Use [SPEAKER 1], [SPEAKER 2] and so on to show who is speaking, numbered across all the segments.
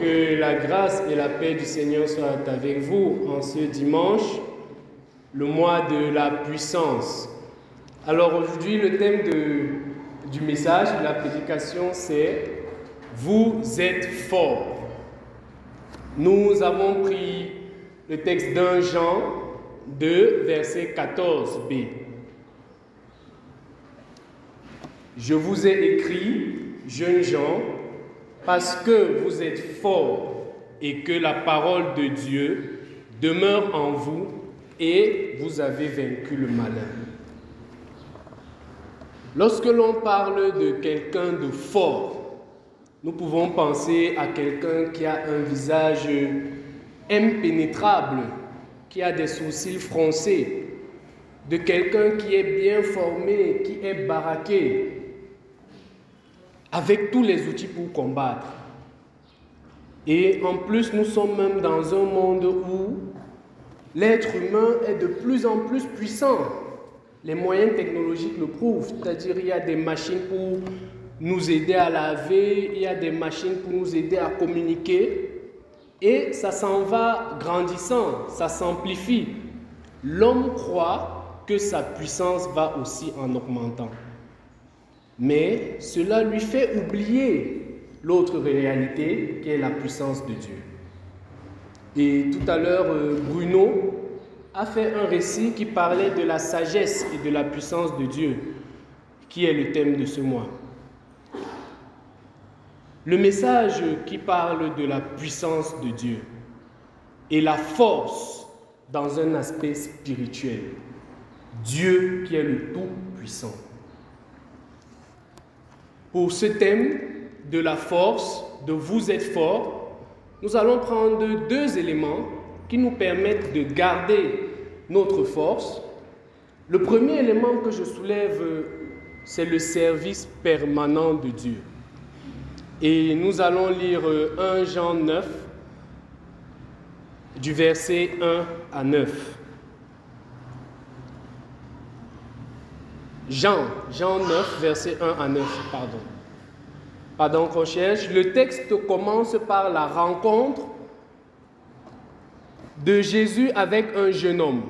[SPEAKER 1] Que la grâce et la paix du Seigneur soient avec vous en ce dimanche, le mois de la puissance. Alors aujourd'hui, le thème du message, de la prédication, c'est « Vous êtes forts ». Nous avons pris le texte d'1 Jean 2, verset 14b. Je vous ai écrit, jeunes gens, parce que vous êtes forts et que la parole de Dieu demeure en vous et vous avez vaincu le malin. Lorsque l'on parle de quelqu'un de fort, nous pouvons penser à quelqu'un qui a un visage impénétrable, qui a des sourcils froncés, de quelqu'un qui est bien formé, qui est baraqué, avec tous les outils pour combattre. Et en plus, nous sommes même dans un monde où l'être humain est de plus en plus puissant. Les moyens technologiques le prouvent, c'est-à-dire il y a des machines pour nous aider à laver, il y a des machines pour nous aider à communiquer, et ça s'en va grandissant, ça s'amplifie. L'homme croit que sa puissance va aussi en augmentant. Mais cela lui fait oublier l'autre réalité qui est la puissance de Dieu. Et tout à l'heure, Bruno a fait un récit qui parlait de la sagesse et de la puissance de Dieu, qui est le thème de ce mois. Le message qui parle de la puissance de Dieu et la force dans un aspect spirituel. Dieu qui est le Tout-Puissant. Pour ce thème de la force, de vous êtes forts, nous allons prendre deux éléments qui nous permettent de garder notre force. Le premier élément que je soulève, c'est le service permanent de Dieu. Et nous allons lire 1 Jean 9, du verset 1 à 9. Jean 9, verset 1 à 9, Pardon qu'on cherche. Le texte commence par la rencontre de Jésus avec un jeune homme.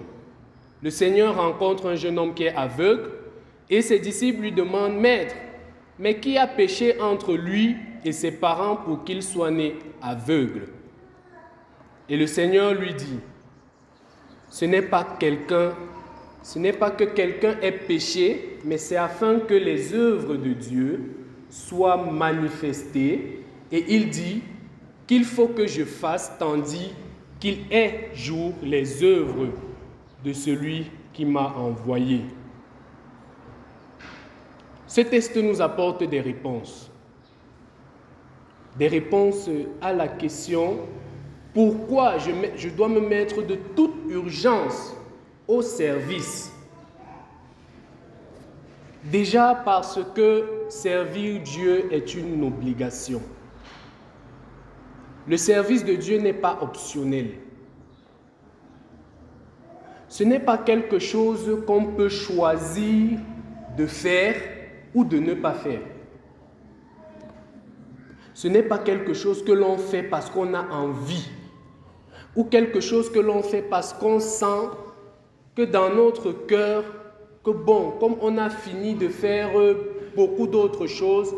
[SPEAKER 1] Le Seigneur rencontre un jeune homme qui est aveugle et ses disciples lui demandent « Maître, mais qui a péché entre lui et ses parents pour qu'il soit né aveugle ?» Et le Seigneur lui dit « Ce n'est pas que quelqu'un ait péché, mais c'est afin que les œuvres de Dieu soient manifestées. Et il dit qu'il faut que je fasse tandis qu'il est jour les œuvres de celui qui m'a envoyé. » Ce texte nous apporte des réponses. Des réponses à la question « Pourquoi je dois me mettre de toute urgence au service ?» Déjà parce que servir Dieu est une obligation. Le service de Dieu n'est pas optionnel. Ce n'est pas quelque chose qu'on peut choisir de faire ou de ne pas faire. Ce n'est pas quelque chose que l'on fait parce qu'on a envie ou quelque chose que l'on fait parce qu'on sent que dans notre cœur, que bon, comme on a fini de faire beaucoup d'autres choses,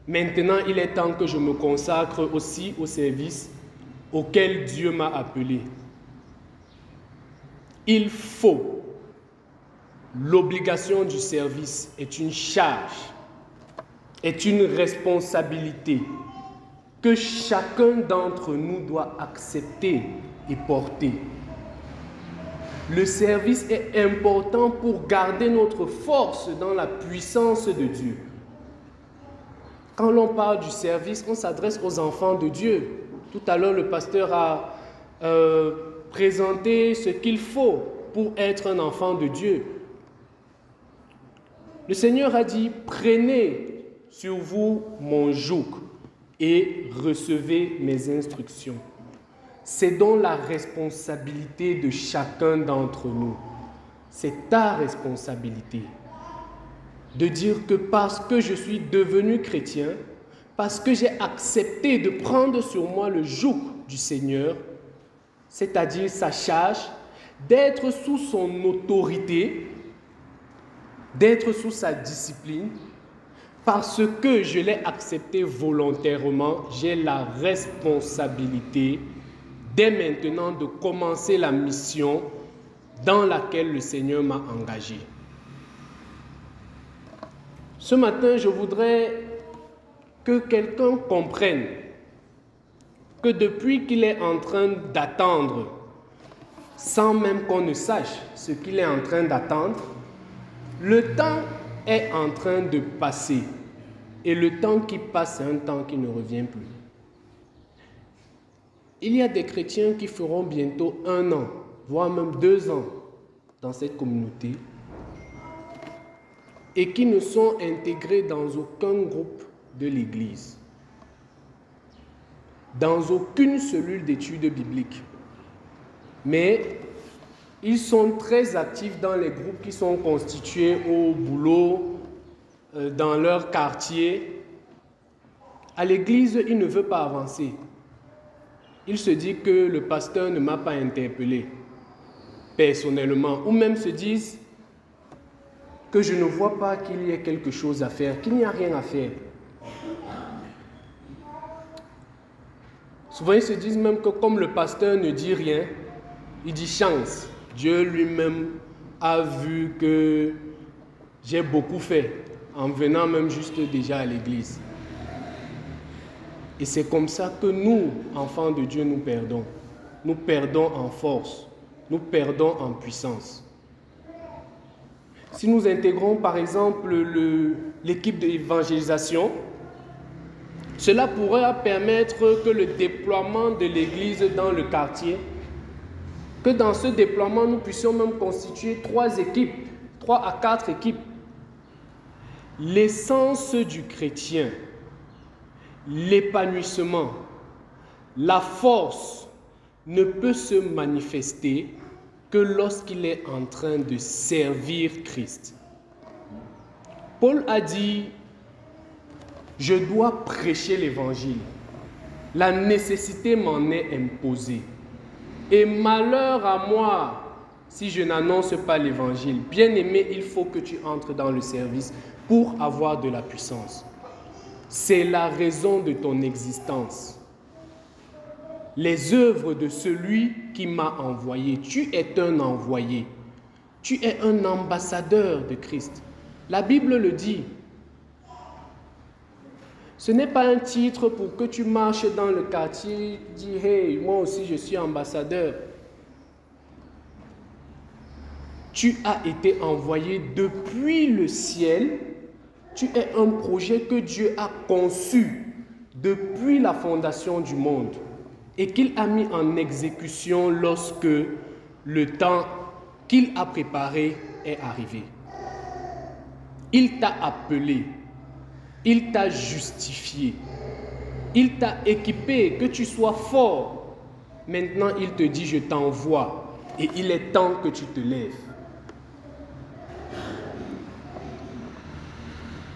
[SPEAKER 1] maintenant il est temps que je me consacre aussi au service auquel Dieu m'a appelé. Il faut. L'obligation du service est une charge, est une responsabilité que chacun d'entre nous doit accepter et porter. Le service est important pour garder notre force dans la puissance de Dieu. Quand l'on parle du service, on s'adresse aux enfants de Dieu. Tout à l'heure, le pasteur a présenté ce qu'il faut pour être un enfant de Dieu. Le Seigneur a dit « Prenez sur vous mon joug et recevez mes instructions ». C'est donc la responsabilité de chacun d'entre nous. C'est ta responsabilité de dire que parce que je suis devenu chrétien, parce que j'ai accepté de prendre sur moi le joug du Seigneur, c'est-à-dire sa charge, d'être sous son autorité, d'être sous sa discipline, parce que je l'ai accepté volontairement, j'ai la responsabilité dès maintenant de commencer la mission dans laquelle le Seigneur m'a engagé. Ce matin, je voudrais que quelqu'un comprenne que depuis qu'il est en train d'attendre, sans même qu'on ne sache ce qu'il est en train d'attendre, le temps est en train de passer. Et le temps qui passe, c'est un temps qui ne revient plus. Il y a des chrétiens qui feront bientôt 1 an, voire même 2 ans dans cette communauté et qui ne sont intégrés dans aucun groupe de l'Église, dans aucune cellule d'études bibliques. Mais ils sont très actifs dans les groupes qui sont constitués au boulot, dans leur quartier. À l'église, il ne veut pas avancer. Il se dit que le pasteur ne m'a pas interpellé personnellement, ou même se disent que je ne vois pas qu'il y ait quelque chose à faire, qu'il n'y a rien à faire. Souvent, ils se disent même que comme le pasteur ne dit rien, il dit chance. Dieu lui-même a vu que j'ai beaucoup fait en venant même juste déjà à l'église. Et c'est comme ça que nous, enfants de Dieu, nous perdons. Nous perdons en force, nous perdons en puissance. Si nous intégrons par exemple l'équipe d'évangélisation, cela pourrait permettre que le déploiement de l'église dans le quartier, que dans ce déploiement, nous puissions même constituer 3 équipes, 3 à 4 équipes. L'essence du chrétien, l'épanouissement, la force ne peut se manifester que lorsqu'il est en train de servir Christ. Paul a dit, je dois prêcher l'évangile. La nécessité m'en est imposée. Et malheur à moi si je n'annonce pas l'évangile. Bien-aimé, il faut que tu entres dans le service pour avoir de la puissance. C'est la raison de ton existence. Les œuvres de celui qui m'a envoyé. Tu es un envoyé. Tu es un ambassadeur de Christ. La Bible le dit. Ce n'est pas un titre pour que tu marches dans le quartier et dis « Hey, moi aussi je suis ambassadeur ». Tu as été envoyé depuis le ciel. Tu es un projet que Dieu a conçu depuis la fondation du monde et qu'il a mis en exécution lorsque le temps qu'il a préparé est arrivé. Il t'a appelé, il t'a justifié, il t'a équipé, que tu sois fort. Maintenant, il te dit, je t'envoie et il est temps que tu te lèves.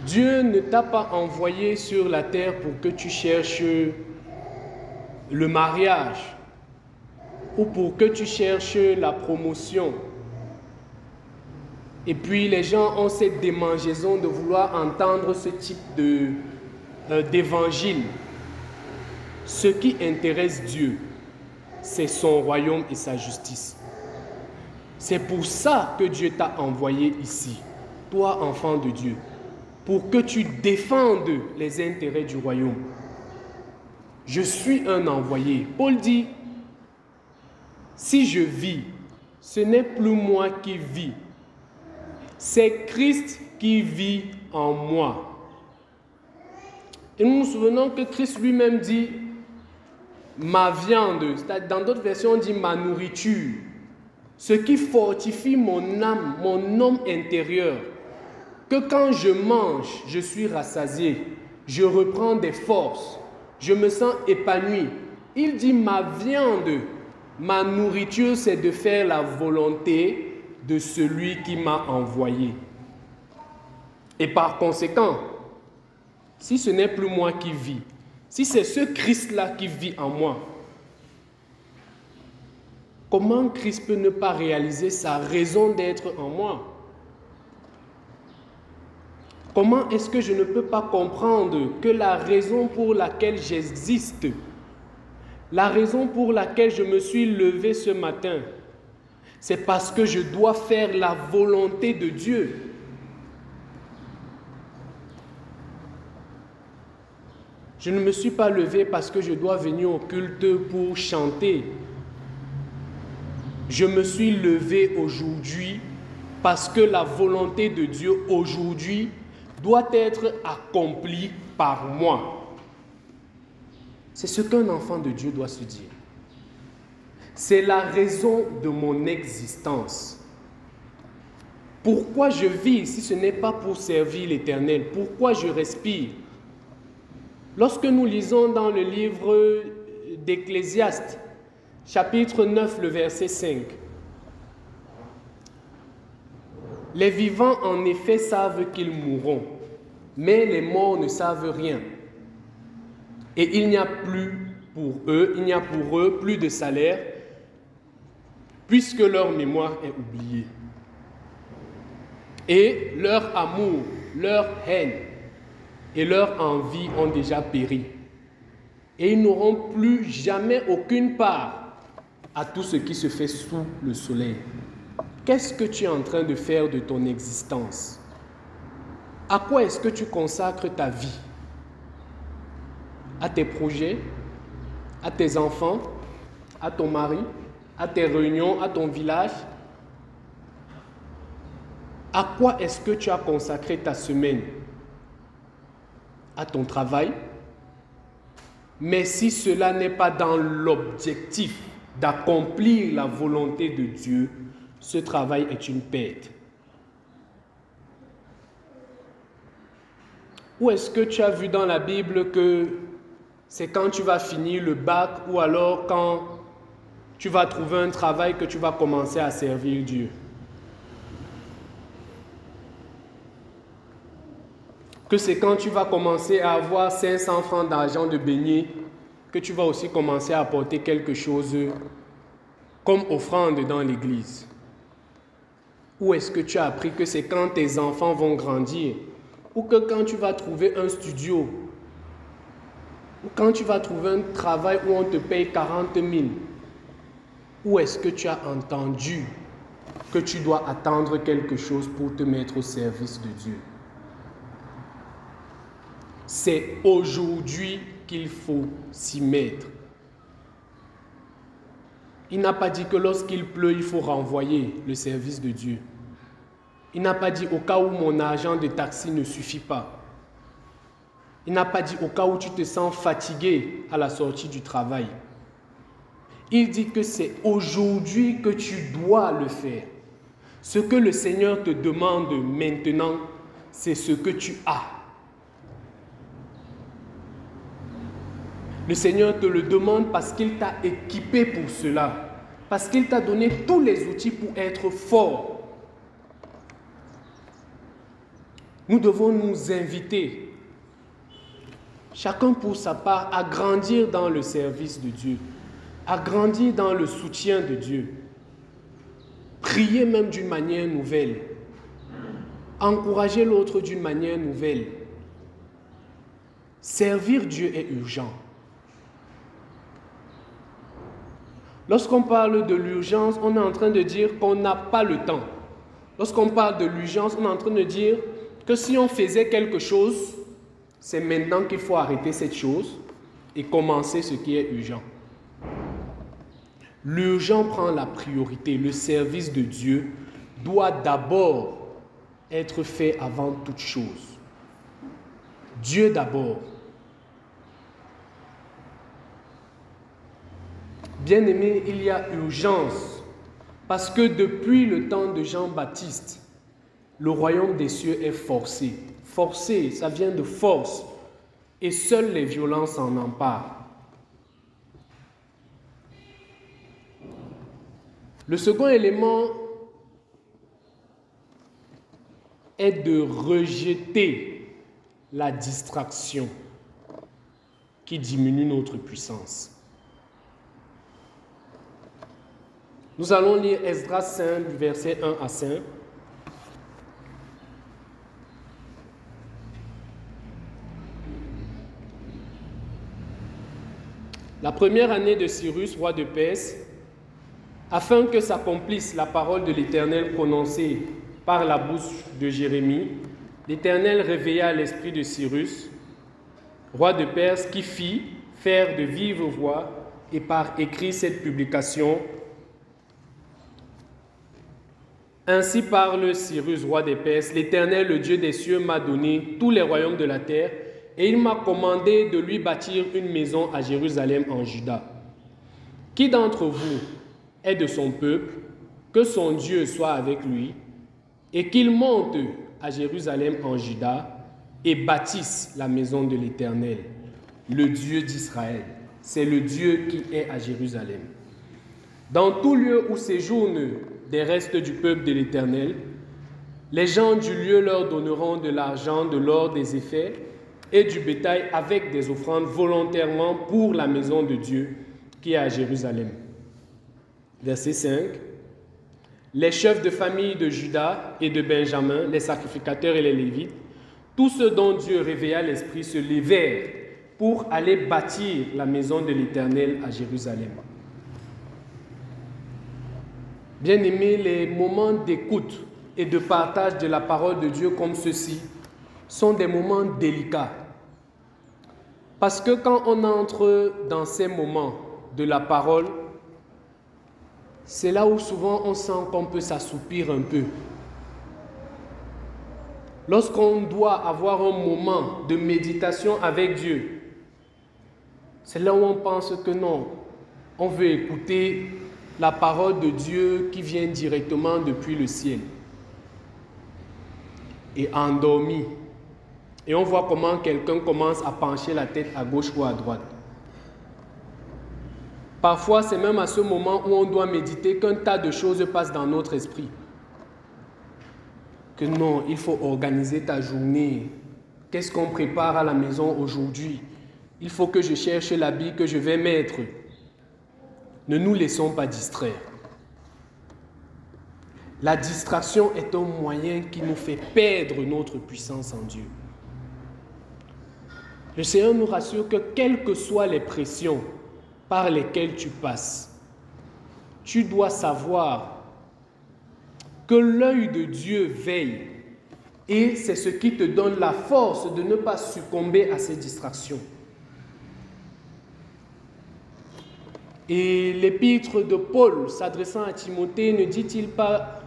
[SPEAKER 1] Dieu ne t'a pas envoyé sur la terre pour que tu cherches le mariage ou pour que tu cherches la promotion. Et puis les gens ont cette démangeaison de vouloir entendre ce type d'évangile. Ce qui intéresse Dieu, c'est son royaume et sa justice. C'est pour ça que Dieu t'a envoyé ici, toi enfant de Dieu, pour que tu défendes les intérêts du royaume. Je suis un envoyé. Paul dit, si je vis, ce n'est plus moi qui vis, c'est Christ qui vit en moi. Et nous nous souvenons que Christ lui-même dit, ma viande, dans d'autres versions on dit ma nourriture, ce qui fortifie mon âme, mon homme intérieur, que quand je mange, je suis rassasié, je reprends des forces, je me sens épanoui. Il dit ma viande, ma nourriture, c'est de faire la volonté de celui qui m'a envoyé. Et par conséquent, si ce n'est plus moi qui vis, si c'est ce Christ-là qui vit en moi, comment Christ peut ne pas réaliser sa raison d'être en moi? Comment est-ce que je ne peux pas comprendre que la raison pour laquelle j'existe, la raison pour laquelle je me suis levé ce matin, c'est parce que je dois faire la volonté de Dieu. Je ne me suis pas levé parce que je dois venir au culte pour chanter. Je me suis levé aujourd'hui parce que la volonté de Dieu aujourd'hui doit être accomplie par moi. C'est ce qu'un enfant de Dieu doit se dire. C'est la raison de mon existence. Pourquoi je vis si ce n'est pas pour servir l'Éternel? Pourquoi je respire? Lorsque nous lisons dans le livre d'Ecclésiaste, chapitre 9, le verset 5, les vivants en effet savent qu'ils mourront, mais les morts ne savent rien. Et il n'y a pour eux plus de salaire, puisque leur mémoire est oubliée. Et leur amour, leur haine et leur envie ont déjà péri. Et ils n'auront plus jamais aucune part à tout ce qui se fait sous le soleil. Qu'est-ce que tu es en train de faire de ton existence? À quoi est-ce que tu consacres ta vie? À tes projets, à tes enfants, à ton mari, à tes réunions, à ton village? À quoi est-ce que tu as consacré ta semaine? À ton travail? Mais si cela n'est pas dans l'objectif d'accomplir la volonté de Dieu, ce travail est une perte. Où est-ce que tu as vu dans la Bible que c'est quand tu vas finir le bac ou alors quand tu vas trouver un travail que tu vas commencer à servir Dieu? Que c'est quand tu vas commencer à avoir 500 francs d'argent de beignet que tu vas aussi commencer à apporter quelque chose comme offrande dans l'église? Où est-ce que tu as appris que c'est quand tes enfants vont grandir? Ou que quand tu vas trouver un studio? Ou quand tu vas trouver un travail où on te paye 40 000? Où est-ce que tu as entendu que tu dois attendre quelque chose pour te mettre au service de Dieu? C'est aujourd'hui qu'il faut s'y mettre. Il n'a pas dit que lorsqu'il pleut, il faut renvoyer le service de Dieu. Il n'a pas dit au cas où mon argent de taxi ne suffit pas. Il n'a pas dit au cas où tu te sens fatigué à la sortie du travail. Il dit que c'est aujourd'hui que tu dois le faire. Ce que le Seigneur te demande maintenant, c'est ce que tu as. Le Seigneur te le demande parce qu'il t'a équipé pour cela, parce qu'il t'a donné tous les outils pour être fort. Nous devons nous inviter, chacun pour sa part, à grandir dans le service de Dieu, à grandir dans le soutien de Dieu, prier même d'une manière nouvelle, encourager l'autre d'une manière nouvelle. Servir Dieu est urgent. Lorsqu'on parle de l'urgence, on est en train de dire qu'on n'a pas le temps. Lorsqu'on parle de l'urgence, on est en train de dire que si on faisait quelque chose, c'est maintenant qu'il faut arrêter cette chose et commencer ce qui est urgent. L'urgent prend la priorité. Le service de Dieu doit d'abord être fait avant toute chose. Dieu d'abord. Bien-aimés, il y a urgence parce que depuis le temps de Jean-Baptiste, le royaume des cieux est forcé. Forcé, ça vient de force. Et seules les violences en emparent. Le second élément est de rejeter la distraction qui diminue notre puissance. Nous allons lire Esdras 5, du verset 1 à 5. La première année de Cyrus, roi de Perse, afin que s'accomplisse la parole de l'Éternel prononcée par la bouche de Jérémie, l'Éternel réveilla l'esprit de Cyrus, roi de Perse, qui fit faire de vive voix et par écrit cette publication. Ainsi parle Cyrus, roi des Perses, l'Éternel, le Dieu des cieux, m'a donné tous les royaumes de la terre, et il m'a commandé de lui bâtir une maison à Jérusalem en Juda. Qui d'entre vous est de son peuple, que son Dieu soit avec lui, et qu'il monte à Jérusalem en Juda et bâtisse la maison de l'Éternel, le Dieu d'Israël. C'est le Dieu qui est à Jérusalem. Dans tout lieu où séjournent des restes du peuple de l'Éternel, les gens du lieu leur donneront de l'argent, de l'or, des effets et du bétail avec des offrandes volontairement pour la maison de Dieu qui est à Jérusalem. Verset 5. Les chefs de famille de Juda et de Benjamin, les sacrificateurs et les Lévites, tous ceux dont Dieu réveilla l'esprit se levèrent pour aller bâtir la maison de l'Éternel à Jérusalem. Bien-aimés, les moments d'écoute et de partage de la parole de Dieu comme ceci sont des moments délicats. Parce que quand on entre dans ces moments de la parole, c'est là où souvent on sent qu'on peut s'assoupir un peu. Lorsqu'on doit avoir un moment de méditation avec Dieu, c'est là où on pense que non, on veut écouter la parole de Dieu qui vient directement depuis le ciel. Et endormi. Et on voit comment quelqu'un commence à pencher la tête à gauche ou à droite. Parfois, c'est même à ce moment où on doit méditer qu'un tas de choses passent dans notre esprit. Que non, il faut organiser ta journée. Qu'est-ce qu'on prépare à la maison aujourd'hui? Il faut que je cherche l'habit que je vais mettre. Ne nous laissons pas distraire. La distraction est un moyen qui nous fait perdre notre puissance en Dieu. Le Seigneur nous rassure que quelles que soient les pressions par lesquelles tu passes, tu dois savoir que l'œil de Dieu veille et c'est ce qui te donne la force de ne pas succomber à ces distractions. Et l'épître de Paul s'adressant à Timothée ne dit-il pas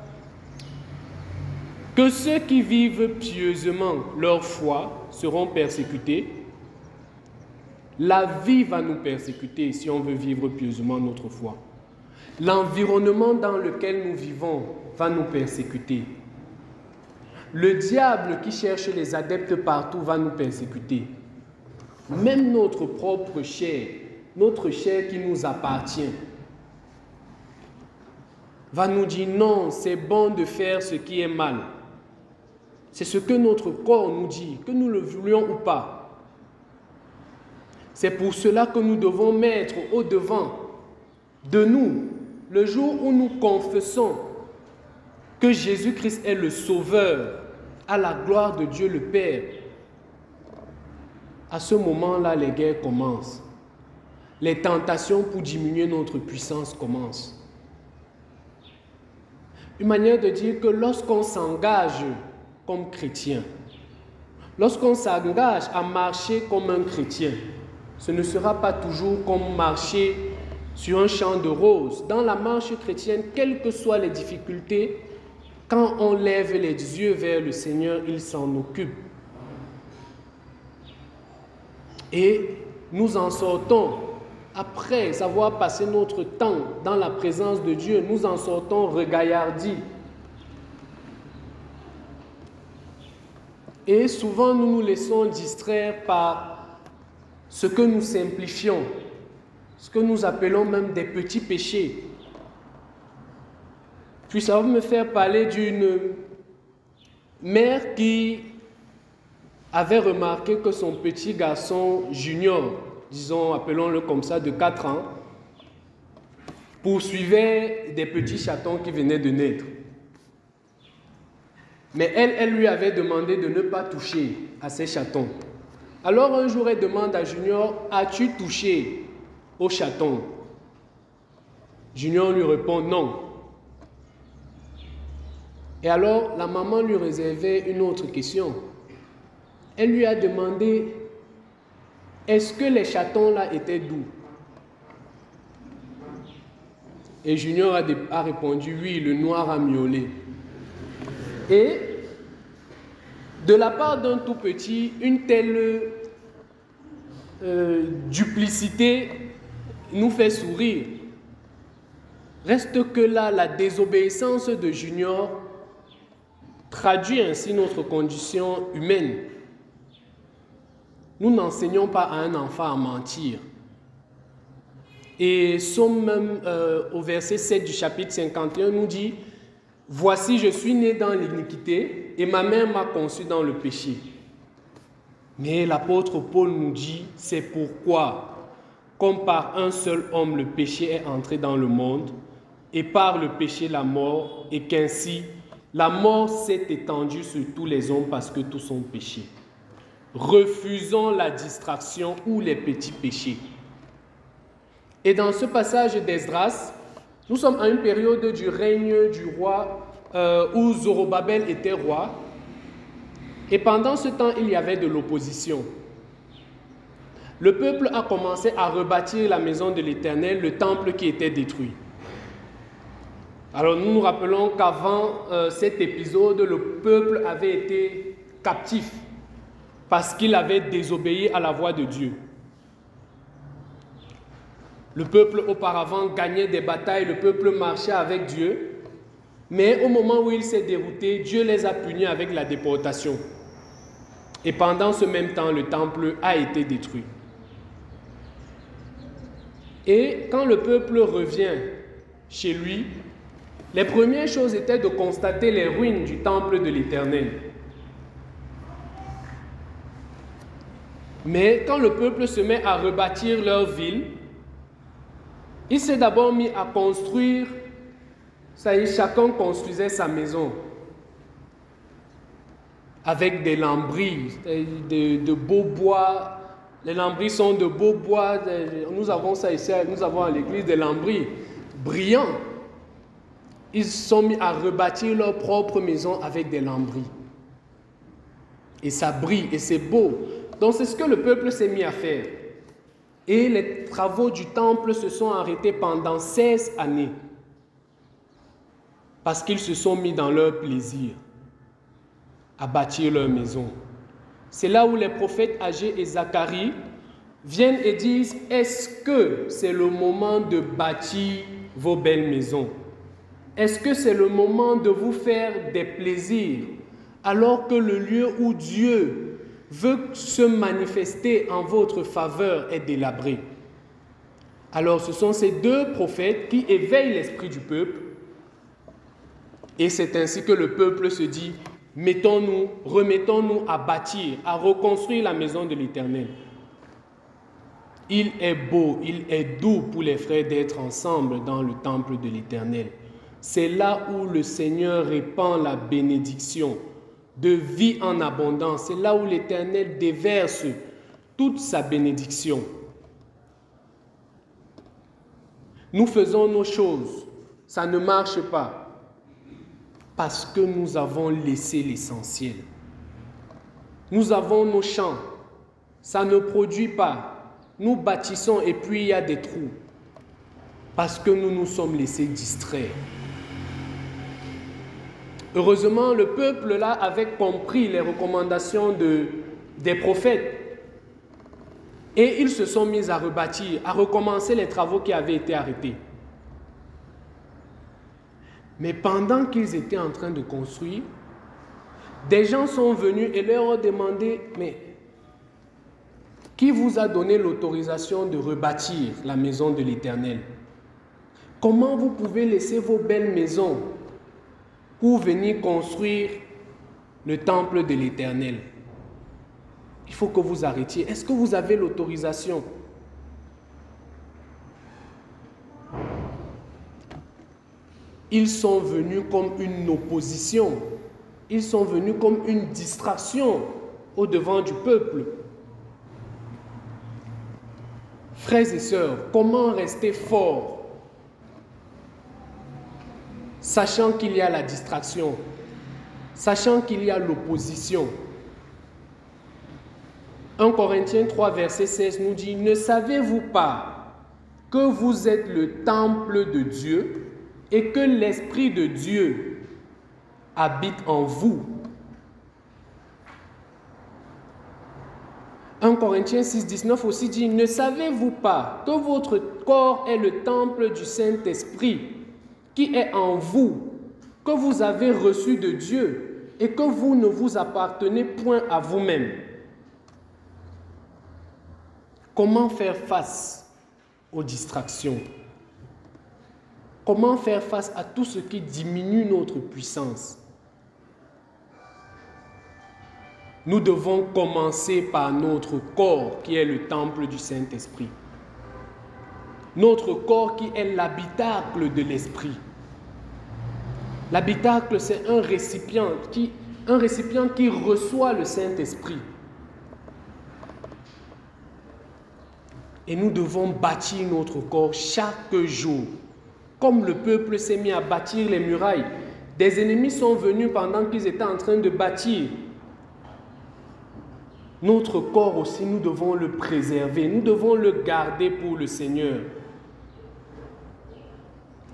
[SPEAKER 1] que ceux qui vivent pieusement leur foi seront persécutés? La vie va nous persécuter si on veut vivre pieusement notre foi. L'environnement dans lequel nous vivons va nous persécuter. Le diable qui cherche les adeptes partout va nous persécuter. Même notre propre chair, notre chair qui nous appartient, va nous dire non, c'est bon de faire ce qui est mal. C'est ce que notre corps nous dit, que nous le voulions ou pas. C'est pour cela que nous devons mettre au-devant de nous, le jour où nous confessons que Jésus-Christ est le Sauveur, à la gloire de Dieu le Père. À ce moment-là, les guerres commencent. Les tentations pour diminuer notre puissance commencent. Une manière de dire que lorsqu'on s'engage comme chrétien, lorsqu'on s'engage à marcher comme un chrétien, ce ne sera pas toujours comme marcher sur un champ de roses. Dans la marche chrétienne, quelles que soient les difficultés, quand on lève les yeux vers le Seigneur, il s'en occupe. Et nous en sortons, après avoir passé notre temps dans la présence de Dieu, nous en sortons regaillardis. Et souvent, nous nous laissons distraire par ce que nous simplifions, ce que nous appelons même des petits péchés. Puis ça va me faire parler d'une mère qui avait remarqué que son petit garçon junior, disons, appelons-le comme ça, de 4 ans, poursuivait des petits chatons qui venaient de naître. Mais elle lui avait demandé de ne pas toucher à ces chatons. Alors un jour, elle demande à Junior, as-tu touché au chaton? Junior lui répond non. Et alors, la maman lui réservait une autre question. Elle lui a demandé, est-ce que les chatons là étaient doux? Et Junior a répondu, oui, le noir a miaulé. Et de la part d'un tout petit, une telle duplicité nous fait sourire. Reste que là, la désobéissance de Junior traduit ainsi notre condition humaine. Nous n'enseignons pas à un enfant à mentir. Et Somme même au verset 7 du chapitre 51 nous dit, « Voici, je suis né dans l'iniquité et ma mère m'a conçu dans le péché. » Mais l'apôtre Paul nous dit, « C'est pourquoi, comme par un seul homme le péché est entré dans le monde, et par le péché la mort, et qu'ainsi la mort s'est étendue sur tous les hommes parce que tous ont péché. Refusons la distraction ou les petits péchés. » Et dans ce passage d'Esdras, nous sommes à une période du règne du roi où Zorobabel était roi. Et pendant ce temps, il y avait de l'opposition. Le peuple a commencé à rebâtir la maison de l'Éternel, le temple qui était détruit. Alors nous nous rappelons qu'avant cet épisode, le peuple avait été captif parce qu'il avait désobéi à la voix de Dieu. Le peuple auparavant gagnait des batailles, le peuple marchait avec Dieu, mais au moment où il s'est dérouté, Dieu les a punis avec la déportation. Et pendant ce même temps, le temple a été détruit. Et quand le peuple revient chez lui, les premières choses étaient de constater les ruines du temple de l'Éternel. Mais quand le peuple se met à rebâtir leur ville, il s'est d'abord mis à construire, ça y est, chacun construisait sa maison avec des lambris, de beaux bois. Les lambris sont de beaux bois. Nous avons ça ici, nous avons à l'église des lambris brillants. Ils se sont mis à rebâtir leur propre maison avec des lambris. Et ça brille et c'est beau. Donc c'est ce que le peuple s'est mis à faire. Et les travaux du temple se sont arrêtés pendant 16 années. Parce qu'ils se sont mis dans leur plaisir à bâtir leur maison. C'est là où les prophètes Agé et Zacharie viennent et disent, est-ce que c'est le moment de bâtir vos belles maisons? Est-ce que c'est le moment de vous faire des plaisirs alors que le lieu où Dieu veut se manifester en votre faveur est délabré? Alors ce sont ces deux prophètes qui éveillent l'esprit du peuple et c'est ainsi que le peuple se dit, remettons-nous à bâtir, à reconstruire la maison de l'Éternel. Il est beau, il est doux pour les frères d'être ensemble dans le temple de l'Éternel. C'est là où le Seigneur répand la bénédiction de vie en abondance. C'est là où l'Éternel déverse toute sa bénédiction. Nous faisons nos choses, ça ne marche pas parce que nous avons laissé l'essentiel. Nous avons nos champs, ça ne produit pas. Nous bâtissons et puis il y a des trous parce que nous nous sommes laissés distraire. Heureusement, le peuple là avait compris les recommandations des prophètes et ils se sont mis à rebâtir, à recommencer les travaux qui avaient été arrêtés. Mais pendant qu'ils étaient en train de construire, des gens sont venus et leur ont demandé, mais qui vous a donné l'autorisation de rebâtir la maison de l'Éternel? Comment vous pouvez laisser vos belles maisons pour venir construire le temple de l'Éternel? Il faut que vous arrêtiez. Est-ce que vous avez l'autorisation? Ils sont venus comme une opposition. Ils sont venus comme une distraction au devant du peuple. Frères et sœurs, comment rester forts, sachant qu'il y a la distraction, sachant qu'il y a l'opposition? 1 Corinthiens 3, verset 16 nous dit, « Ne savez-vous pas que vous êtes le temple de Dieu et que l'Esprit de Dieu habite en vous ?» 1 Corinthiens 6, 19 aussi dit, « Ne savez-vous pas que votre corps est le temple du Saint-Esprit qui est en vous, que vous avez reçu de Dieu et que vous ne vous appartenez point à vous-même ?» Comment faire face aux distractions? Comment faire face à tout ce qui diminue notre puissance? Nous devons commencer par notre corps qui est le temple du Saint-Esprit. Notre corps qui est l'habitacle de l'Esprit. L'habitacle, c'est un récipient qui reçoit le Saint-Esprit. Et nous devons bâtir notre corps chaque jour. Comme le peuple s'est mis à bâtir les murailles, des ennemis sont venus pendant qu'ils étaient en train de bâtir. Notre corps aussi, nous devons le préserver, nous devons le garder pour le Seigneur.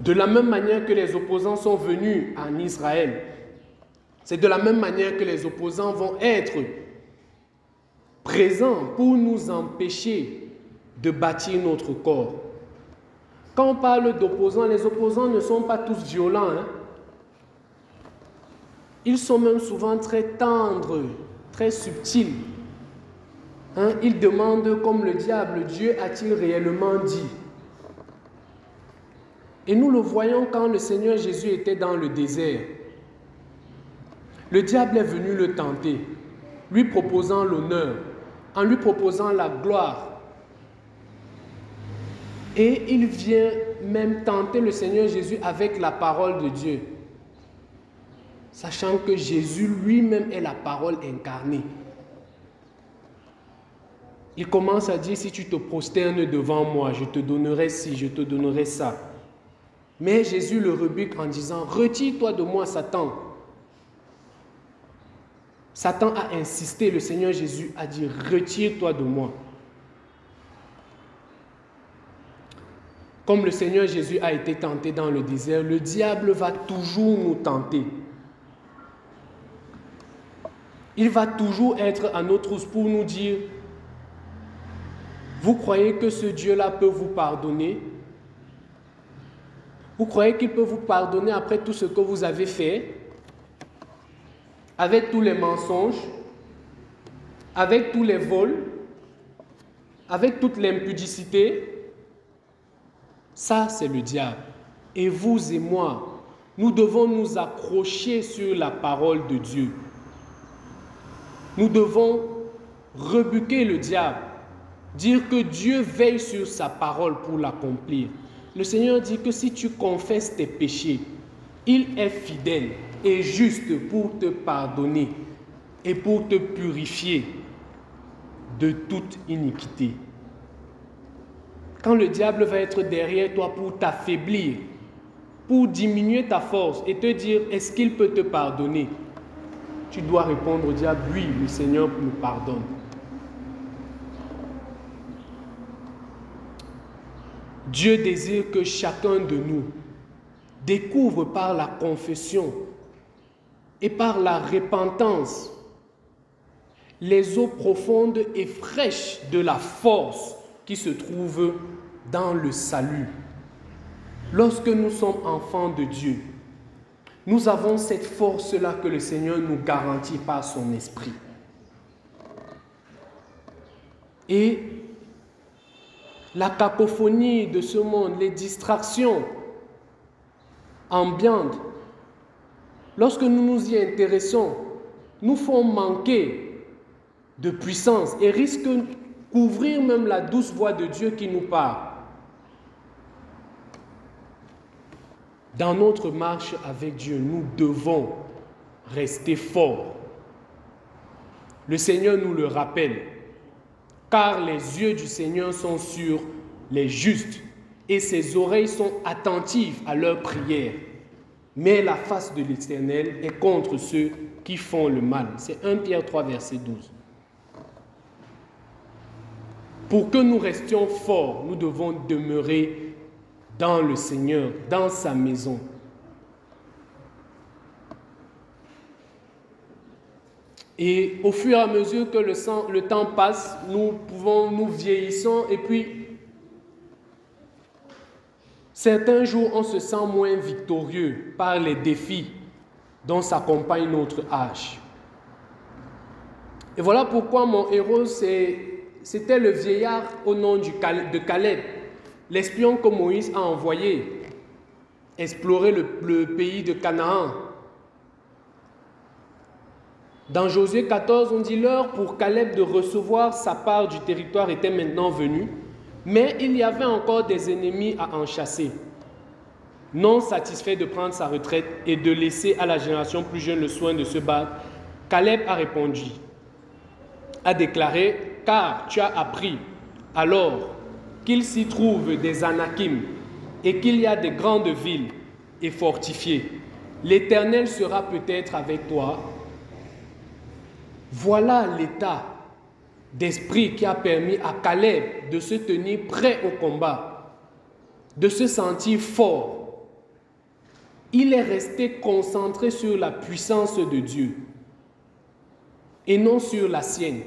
[SPEAKER 1] De la même manière que les opposants sont venus en Israël, c'est de la même manière que les opposants vont être présents pour nous empêcher de bâtir notre corps. Quand on parle d'opposants, les opposants ne sont pas tous violents. Ils sont même souvent très tendres, très subtils. Ils demandent comme le diable, Dieu a-t-il réellement dit? Et nous le voyons quand le Seigneur Jésus était dans le désert. Le diable est venu le tenter, lui proposant l'honneur, en lui proposant la gloire. Et il vient même tenter le Seigneur Jésus avec la parole de Dieu, sachant que Jésus lui-même est la parole incarnée. Il commence à dire, si tu te prosternes devant moi, je te donnerai ci, je te donnerai ça. Mais Jésus le rebute en disant, retire-toi de moi, Satan. Satan a insisté, le Seigneur Jésus a dit, retire-toi de moi. Comme le Seigneur Jésus a été tenté dans le désert, le diable va toujours nous tenter. Il va toujours être à nos trousses pour nous dire, vous croyez que ce Dieu-là peut vous pardonner? Vous croyez qu'il peut vous pardonner après tout ce que vous avez fait? Avec tous les mensonges, avec tous les vols, avec toute l'impudicité? Ça, c'est le diable. Et vous et moi, nous devons nous accrocher sur la parole de Dieu. Nous devons rebuter le diable, dire que Dieu veille sur sa parole pour l'accomplir. Le Seigneur dit que si tu confesses tes péchés, il est fidèle et juste pour te pardonner et pour te purifier de toute iniquité. Quand le diable va être derrière toi pour t'affaiblir, pour diminuer ta force et te dire, est-ce qu'il peut te pardonner? Tu dois répondre au diable, oui, le Seigneur me pardonne. Dieu désire que chacun de nous découvre par la confession et par la repentance les eaux profondes et fraîches de la force qui se trouve dans le salut. Lorsque nous sommes enfants de Dieu, nous avons cette force-là que le Seigneur nous garantit par son esprit. Et la cacophonie de ce monde, les distractions ambiantes, lorsque nous nous y intéressons, nous font manquer de puissance et risque de couvrir même la douce voix de Dieu qui nous parle. Dans notre marche avec Dieu, nous devons rester forts. Le Seigneur nous le rappelle, car les yeux du Seigneur sont sur les justes et ses oreilles sont attentives à leurs prières. Mais la face de l'Éternel est contre ceux qui font le mal. C'est 1 Pierre 3, verset 12. Pour que nous restions forts, nous devons demeurer dans le Seigneur, dans sa maison. Et au fur et à mesure que le temps passe, nous vieillissons et puis certains jours on se sent moins victorieux par les défis dont s'accompagne notre âge. Et voilà pourquoi mon héros c'était le vieillard au nom de Caleb, l'espion que Moïse a envoyé explorer le pays de Canaan. Dans Josué 14, on dit l'heure pour Caleb de recevoir sa part du territoire était maintenant venue, mais il y avait encore des ennemis à en chasser. Non satisfait de prendre sa retraite et de laisser à la génération plus jeune le soin de se battre, Caleb a répondu, a déclaré, car tu as appris alors qu'il s'y trouve des Anakim et qu'il y a des grandes villes et fortifiées. L'Éternel sera peut-être avec toi. Voilà l'état d'esprit qui a permis à Caleb de se tenir prêt au combat, de se sentir fort. Il est resté concentré sur la puissance de Dieu et non sur la sienne,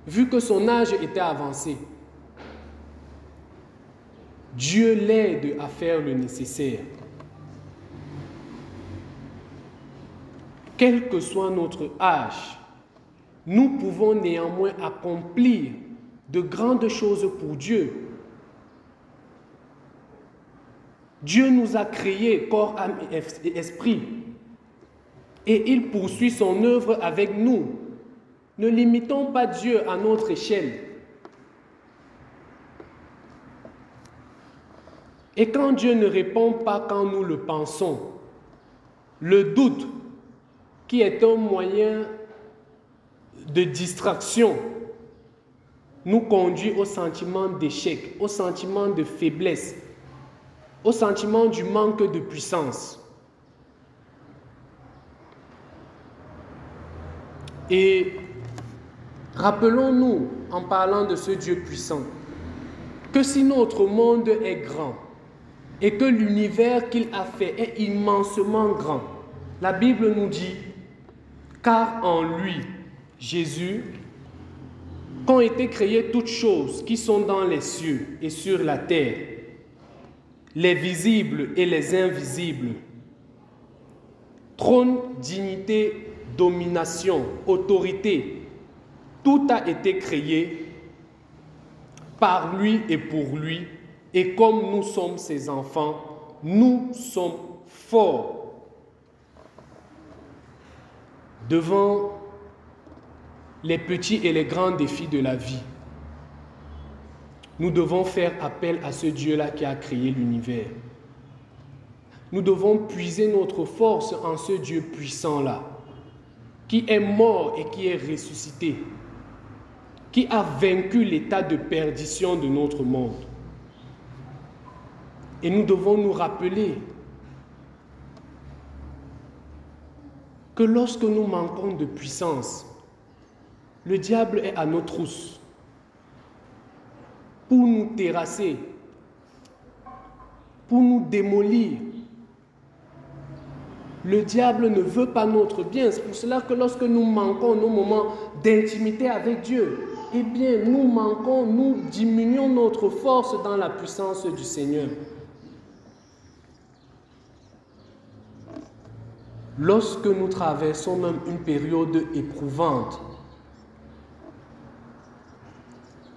[SPEAKER 1] vu que son âge était avancé. Dieu l'aide à faire le nécessaire. Quel que soit notre âge, nous pouvons néanmoins accomplir de grandes choses pour Dieu. Dieu nous a créés corps, âme et esprit et il poursuit son œuvre avec nous. Ne limitons pas Dieu à notre échelle. Et quand Dieu ne répond pas quand nous le pensons, le doute, qui est un moyen de distraction, nous conduit au sentiment d'échec, au sentiment de faiblesse, au sentiment du manque de puissance. Et rappelons-nous, en parlant de ce Dieu puissant, que si notre monde est grand et que l'univers qu'il a fait est immensement grand, la Bible nous dit, car en lui, Jésus, qu'ont été créées toutes choses qui sont dans les cieux et sur la terre, les visibles et les invisibles, trône, dignité, domination, autorité, tout a été créé par lui et pour lui, et comme nous sommes ses enfants, nous sommes forts devant les petits et les grands défis de la vie. Nous devons faire appel à ce Dieu-là qui a créé l'univers. Nous devons puiser notre force en ce Dieu puissant-là, qui est mort et qui est ressuscité, qui a vaincu l'état de perdition de notre monde. Et nous devons nous rappeler que lorsque nous manquons de puissance, le diable est à nos trousses pour nous terrasser, pour nous démolir. Le diable ne veut pas notre bien. C'est pour cela que lorsque nous manquons nos moments d'intimité avec Dieu, eh bien, nous diminuons notre force dans la puissance du Seigneur. Lorsque nous traversons même une période éprouvante,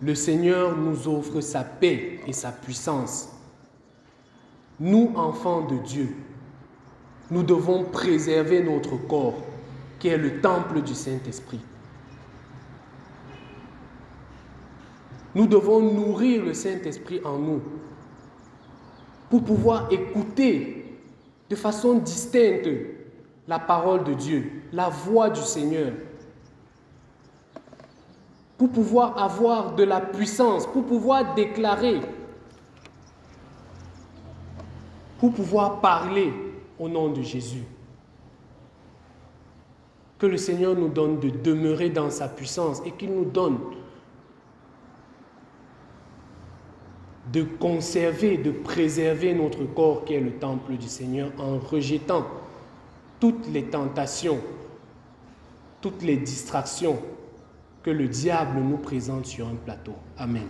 [SPEAKER 1] le Seigneur nous offre sa paix et sa puissance. Nous, enfants de Dieu, nous devons préserver notre corps, qui est le temple du Saint-Esprit. Nous devons nourrir le Saint-Esprit en nous pour pouvoir écouter de façon distincte la parole de Dieu, la voix du Seigneur, pour pouvoir avoir de la puissance, pour pouvoir déclarer, pour pouvoir parler au nom de Jésus. Que le Seigneur nous donne de demeurer dans sa puissance et qu'il nous donne de conserver, de préserver notre corps qui est le temple du Seigneur en rejetant toutes les tentations, toutes les distractions que le diable nous présente sur un plateau. Amen.